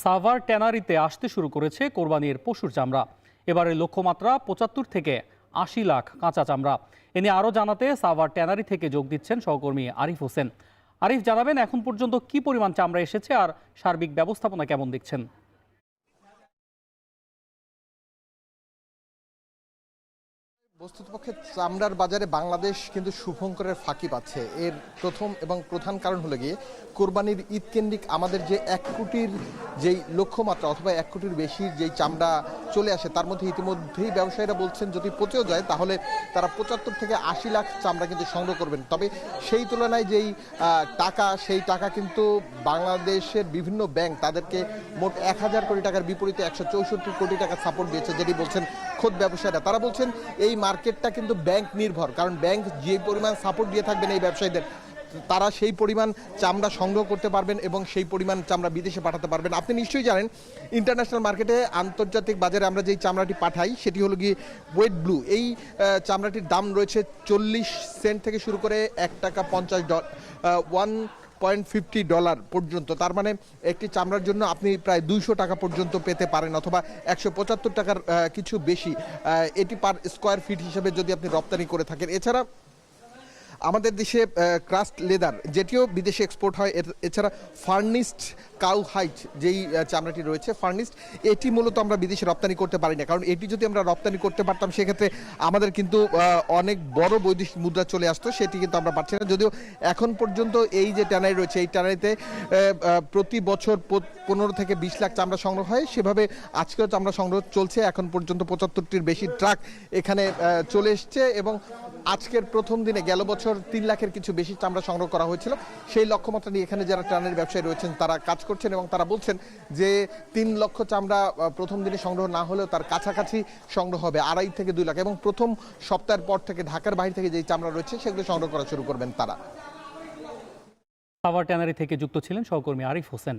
সাভার ট্যানারিতে আসতে শুরু করেছে কোরবানির পশুর চামড়া। এবারে লক্ষ্যমাত্রা ৭৫ থেকে ৮০ লাখ কাঁচা চামড়া। এ নিয়ে আরও জানাতে সাভার ট্যানারি থেকে যোগ দিচ্ছেন সহকর্মী আরিফ হোসেন। আরিফ, জানাবেন এখন পর্যন্ত কি পরিমাণ চামড়া এসেছে আর সার্বিক ব্যবস্থাপনা কেমন দেখছেন? বস্তুতপক্ষে চামড়ার বাজারে বাংলাদেশ কিন্তু শুভঙ্করের ফাঁকি পাচ্ছে। এর প্রথম এবং প্রধান কারণ হলো গিয়ে কোরবানির ঈদ কেন্দ্রিক আমাদের যে ১ কোটির যেই লক্ষ্যমাত্রা অথবা ১ কোটির বেশির যেই চামড়া চলে আসে, তার মধ্যে ইতিমধ্যেই ব্যবসায়ীরা বলছেন যদি পচেও যায় তাহলে তারা ৭৫ থেকে ৮০ লাখ চামড়া কিন্তু সংগ্রহ করবেন। তবে সেই তুলনায় যেই টাকা, সেই টাকা কিন্তু বাংলাদেশের বিভিন্ন ব্যাংক তাদেরকে মোট ১,০০০ কোটি টাকার বিপরীতে ১৬৪ কোটি টাকা সাপোর্ট দিয়েছে, যেটি বলছেন খোদ ব্যবসায়ীরা। তারা বলছেন এই মার্কেটটা কিন্তু ব্যাংক নির্ভর, কারণ ব্যাংক যে পরিমাণ সাপোর্ট দিয়ে থাকবেন এই ব্যবসায়ীদের, তারা সেই পরিমাণ চামড়া সংগ্রহ করতে পারবেন এবং সেই পরিমাণ চামড়া বিদেশে পাঠাতে পারবেন। আপনি নিশ্চয়ই জানেন ইন্টারন্যাশনাল মার্কেটে, আন্তর্জাতিক বাজারে আমরা যেই চামড়াটি পাঠাই সেটি হলো গিয়ে ওয়েট ব্লু। এই চামড়াটির দাম রয়েছে ৪০ সেন্ট থেকে শুরু করে $১.৫০ $1.50 পর্যন্ত। তার মানে একটি চামড়ার জন্য আপনি প্রায় ২০০ টাকা পর্যন্ত পেতে পারেন, অথবা ১৭৫ টাকার কিছু বেশি, এটি পার স্কোয়ার ফিট হিসেবে যদি আপনি রপ্তানি করে থাকেন। এছাড়া আমাদের দেশে ক্রাস্ট লেদার, যেটিও বিদেশে এক্সপোর্ট হয়। এছাড়া ফার্নিস্ট কাউ হাইট যেই চামড়াটি রয়েছে, ফার্নিস্ট, এটি মূলত আমরা বিদেশে রপ্তানি করতে পারি না, কারণ এটি যদি আমরা রপ্তানি করতে পারতাম সেক্ষেত্রে আমাদের কিন্তু অনেক বড় বৈদেশিক মুদ্রা চলে আসতো, সেটি কিন্তু আমরা পাচ্ছি না। যদিও এখন পর্যন্ত এই যে ট্যানারি রয়েছে, এই ট্যানারিতে প্রতি বছর ১৫ থেকে ২০ লাখ চামড়া সংগ্রহ হয়, সেভাবে আজকেও চামড়া সংগ্রহ চলছে। এখন পর্যন্ত ৭৫টির বেশি ট্রাক এখানে চলে এসছে এবং আজকের প্রথম দিনে গেল বছর ৩ লাখের কিছু বেশি চামড়া সংগ্রহ করা হয়েছিল। সেই লক্ষ্যমাত্রা নিয়ে এখানে যারা ট্যানারির ব্যবসায়ী রয়েছেন তারা কাজ করছেন এবং তারা বলছেন যে ৩ লক্ষ চামড়া প্রথম দিনে সংগ্রহ না হলেও তার কাছাকাছি সংগ্রহ হবে ২.৫ থেকে ২ লাখ, এবং প্রথম সপ্তাহের পর থেকে ঢাকার বাইরে থেকে যেই চামড়া রয়েছে সেগুলো সংগ্রহ করা শুরু করবেন তারা। সাভার ট্যানারি থেকে যুক্ত ছিলেন সহকর্মী আরিফ হোসেন।